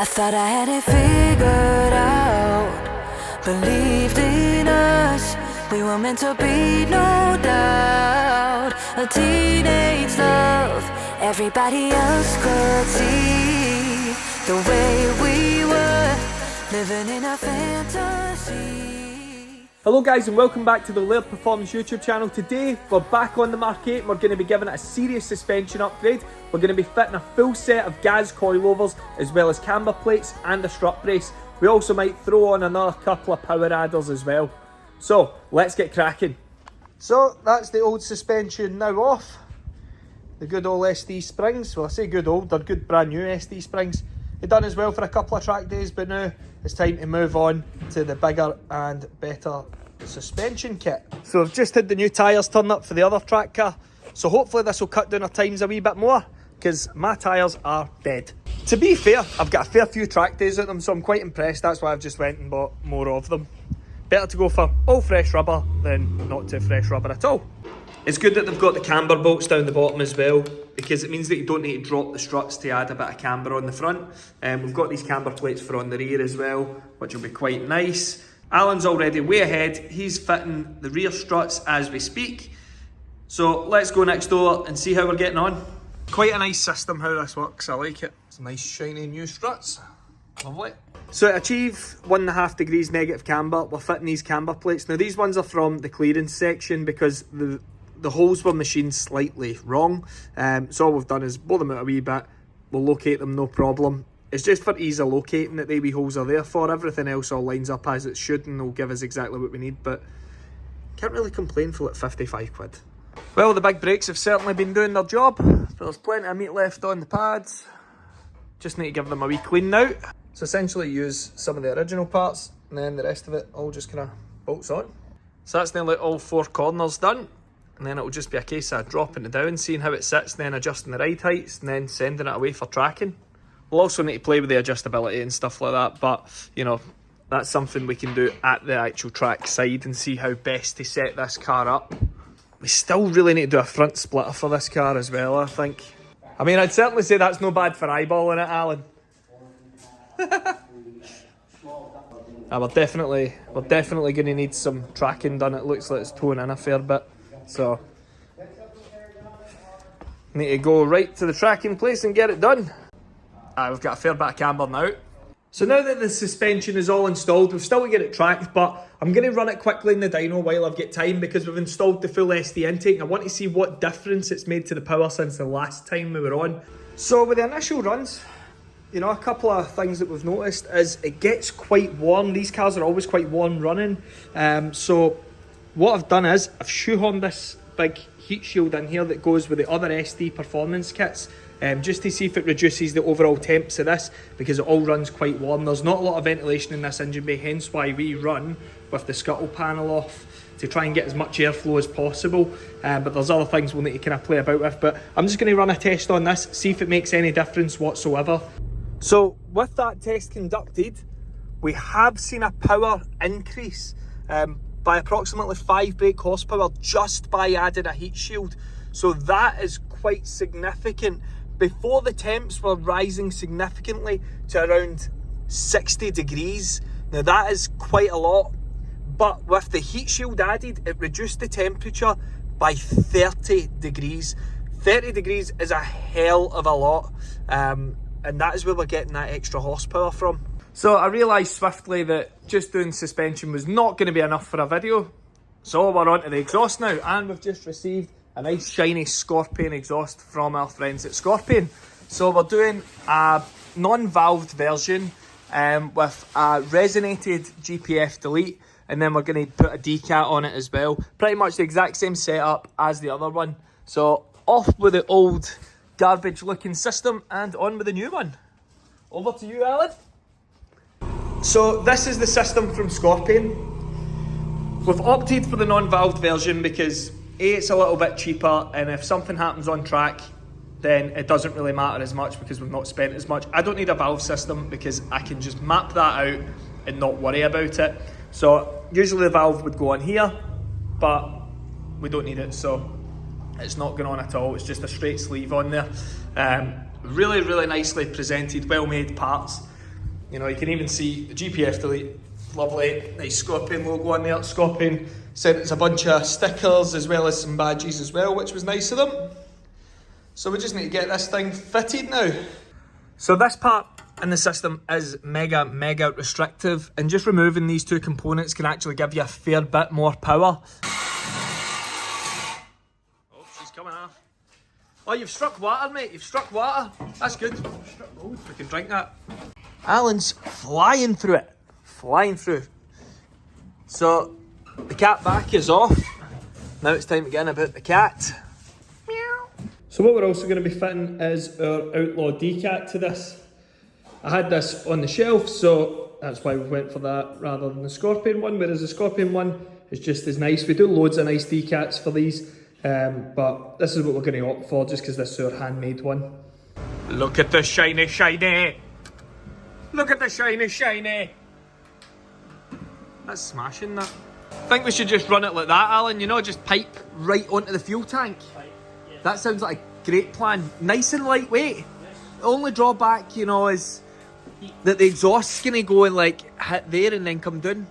I thought I had it figured out, believed in us, we were meant to be, no doubt. A teenage love, everybody else could see the way we were, living in a fantasy. Hello guys and welcome back to the Laird Performance YouTube channel. Today we're back on the MK8 and we're going to be giving it a serious suspension upgrade. We're going to be fitting a full set of Gaz coilovers as well as camber plates and a strut brace. We also might throw on another couple of power adders as well. So let's get cracking. So that's the old suspension now off. The good old ST springs. Well, I say good old, they're good brand new ST springs. They've done as well for a couple of track days, but now it's time to move on to the bigger and better suspension kit. So I've just had the new tyres turned up for the other track car, so hopefully this will cut down our times a wee bit more, because my tyres are dead. To be fair, I've got a fair few track days at them, so I'm quite impressed. That's why I've just went and bought more of them. Better to go for all fresh rubber than not too fresh rubber at all. It's good that they've got the camber bolts down the bottom as well, because it means that you don't need to drop the struts to add a bit of camber on the front. We've got these camber plates for on the rear as well, which will be quite nice. Alan's already way ahead. He's fitting the rear struts as we speak. So let's go next door and see how we're getting on. Quite a nice system how this works, I like it. It's nice shiny new struts, lovely. So to achieve 1.5 degrees negative camber, we're fitting these camber plates. Now these ones are from the clearance section because the holes were machined slightly wrong. So all we've done is blow them out a wee bit. We'll locate them, no problem. It's just for ease of locating that the wee holes are there for. Everything else all lines up as it should and will give us exactly what we need, but can't really complain for like 55 quid. Well, the big brakes have certainly been doing their job, but there's plenty of meat left on the pads. Just need to give them a wee clean now. So essentially use some of the original parts and then the rest of it all just kind of bolts on. So that's nearly all 4 corners done. And then it'll just be a case of dropping it down, seeing how it sits, then adjusting the ride heights, and then sending it away for tracking. We'll also need to play with the adjustability and stuff like that, but, you know, that's something we can do at the actual track side and see how best to set this car up. We still really need to do a front splitter for this car as well, I think. I mean, I'd certainly say that's no bad for eyeballing it, Alan. We're definitely going to need some tracking done. It looks like it's towing in a fair bit. So, need to go right to the tracking place and get it done. We've got a fair bit of camber now. So now that the suspension is all installed, we've still got to get it tracked, but I'm going to run it quickly in the dyno while I've got time because we've installed the full ST intake and I want to see what difference it's made to the power since the last time we were on. So with the initial runs, you know, a couple of things that we've noticed is it gets quite warm. These cars are always quite warm running. So what I've done is I've shoehorned this big heat shield in here that goes with the other ST performance kits, just to see if it reduces the overall temps of this, because it all runs quite warm. There's not a lot of ventilation in this engine bay, hence why we run with the scuttle panel off to try and get as much airflow as possible. But there's other things we'll need to kind of play about with. But I'm just going to run a test on this, see if it makes any difference whatsoever. So with that test conducted, we have seen a power increase by approximately 5 brake horsepower just by adding a heat shield. So that is quite significant. Before, the temps were rising significantly to around 60 degrees. Now that is quite a lot, but with the heat shield added, it reduced the temperature by 30 degrees. 30 degrees is a hell of a lot, and that is where we're getting that extra horsepower from. So I realised swiftly that just doing suspension was not going to be enough for a video. So we're on to the exhaust now, and we've just received a nice shiny Scorpion exhaust from our friends at Scorpion. So we're doing a non-valved version with a resonated GPF delete, and then we're going to put a decat on it as well. Pretty much the exact same setup as the other one. So off with the old garbage looking system and on with the new one. Over to you, Alan. So this is the system from Scorpion. We've opted for the non-valved version because A, it's a little bit cheaper, and if something happens on track, then it doesn't really matter as much because we've not spent as much. I don't need a valve system because I can just map that out and not worry about it. So Usually the valve would go on here, but we don't need it, so it's not going on at all. It's just a straight sleeve on there. Really, really nicely presented, well-made parts. You know, you can even see the GPF delete, lovely, nice Scorpion logo on there. Scorpion sent us a bunch of stickers as well as some badges as well, which was nice of them. So we just need to get this thing fitted now. So this part in the system is mega restrictive, and just removing these two components can actually give you a fair bit more power. Oh, she's coming off. Oh, you've struck water, mate. You've struck water. That's good. We can drink that. Alan's flying through it. Flying through. So the cat back is off. Now it's time to get in about the cat. Meow. So what we're also going to be fitting is our Outlaw decat to this. I had this on the shelf, so that's why we went for that rather than the Scorpion one, whereas the Scorpion one is just as nice. We do loads of nice decats for these, but this is what we're going to opt for just because this is our handmade one. Look at the shiny shiny! Look at the shiny shiny! That's smashing, that. I think we should just run it like that, Alan, you know, just pipe right onto the fuel tank. That sounds like a great plan. Nice and lightweight. The only drawback, you know, is that the exhaust's gonna go and like hit there and then come down.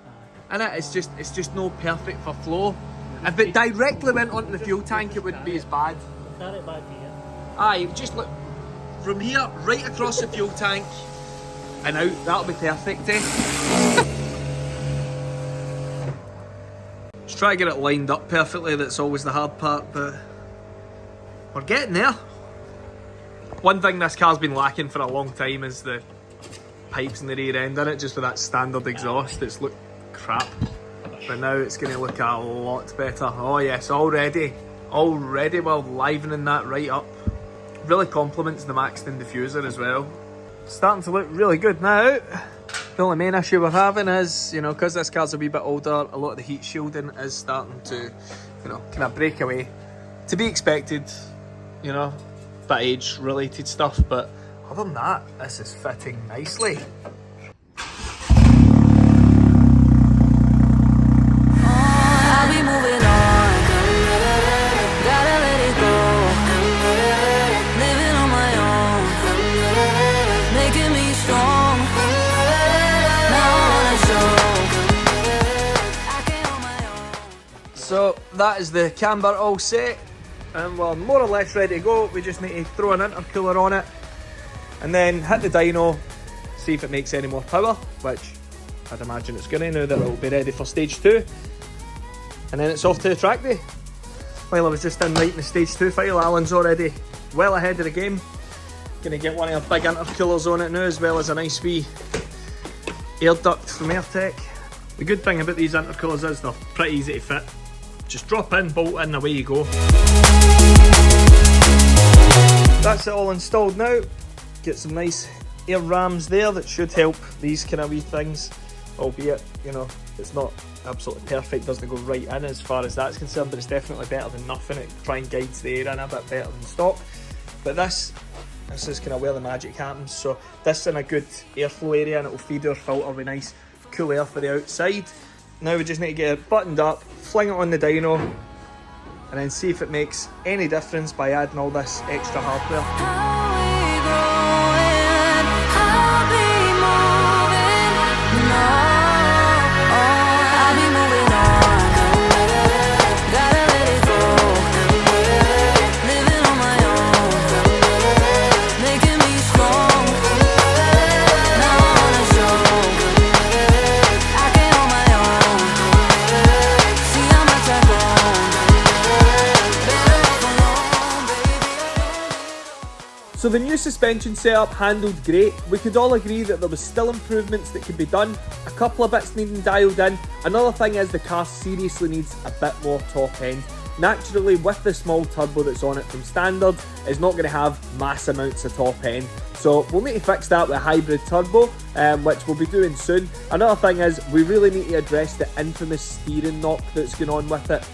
And it's just no perfect for flow. If it directly went onto the fuel tank, it wouldn't be as bad. Aye, just look from here right across the fuel tank and out. That'll be perfect, eh? Just try to get it lined up perfectly. That's always the hard part, but we're getting there. One thing this car's been lacking for a long time is the pipes in the rear end in it, just with that standard exhaust. It's looked crap, but now it's going to look a lot better. Oh yes, already we're livening that right up. Really complements the maxed in diffuser as well. Starting to look really good now. The only main issue we're having is, you know, because this car's a wee bit older, a lot of the heat shielding is starting to, you know, kind of break away. To be expected, you know, bit age related stuff, but other than that, this is fitting nicely. I'll be moving on. Gotta let it go. Living on my own. Making me strong. Now on a show. I can't hold my own. So that is the camber all set, and we're more or less ready to go. We just need to throw an intercooler on it and then hit the dyno, see if it makes any more power, which I'd imagine it's going to now that it'll be ready for stage 2. And then it's off to the track day. While I was just in writing the stage 2 file, Alan's already well ahead of the game. Going to get one of our big intercoolers on it now, as well as a nice wee air duct from AirTech. The good thing about these intercoolers is they're pretty easy to fit. Just drop in, bolt in, away you go. That's it all installed now. Get some nice air rams there that should help these kind of wee things, albeit, you know, it's not absolutely perfect, doesn't go right in as far as that's concerned, but it's definitely better than nothing. It try and guides the air in a bit better than stock. But this is kind of where the magic happens. So this is in a good airflow area, and it will feed our filter with nice cool air for the outside. Now we just need to get it buttoned up, fling it on the dyno, and then see if it makes any difference by adding all this extra hardware. How we growing, I'll be moving on. I'll be moving on. Gotta let it go. Living on my own. Making me strong. Now on a show. I can't hold my own. See how much I've grown. Better off alone, baby. So the new suspension setup handled great. We could all agree that there was still improvements that could be done, a couple of bits needing dialed in. Another thing is the car seriously needs a bit more top end. Naturally, with the small turbo that's on it from standard, it's not going to have mass amounts of top end. So we'll need to fix that with a hybrid turbo, which we'll be doing soon. Another thing is we really need to address the infamous steering knock that's going on with it.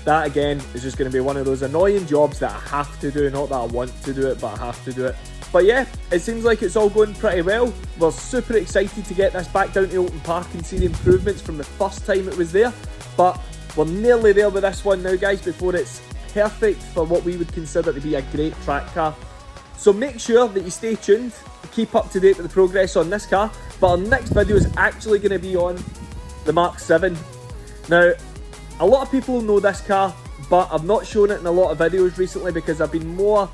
That again is just going to be one of those annoying jobs that I have to do, not that I want to do it, but I have to do it. But yeah, it seems like it's all going pretty well. We're super excited to get this back down to Oulton Park and see the improvements from the first time it was there. But we're nearly there with this one now, guys, before it's perfect for what we would consider to be a great track car. So make sure that you stay tuned, keep up to date with the progress on this car. But our next video is actually going to be on the Mark 7. Now, a lot of people know this car, but I've not shown it in a lot of videos recently because I've been more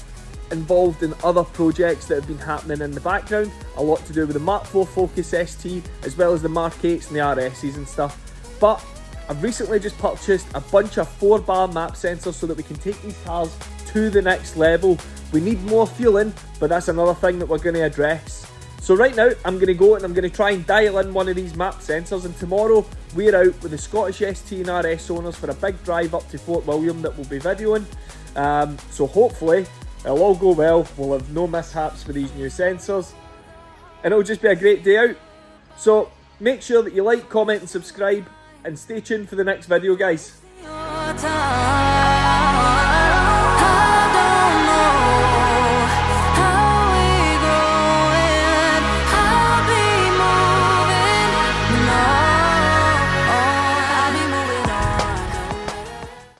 involved in other projects that have been happening in the background. A lot to do with the Mark 4 Focus ST, as well as the Mark 8s and the RSs and stuff. But I've recently just purchased a bunch of 4-bar map sensors so that we can take these cars to the next level. We need more fueling, but that's another thing that we're going to address. So right now, I'm going to go and I'm going to try and dial in one of these map sensors, and tomorrow we're out with the Scottish ST and RS owners for a big drive up to Fort William that we'll be videoing. So hopefully it'll all go well, we'll have no mishaps with these new sensors, and it'll just be a great day out. So make sure that you like, comment and subscribe, and stay tuned for the next video, guys.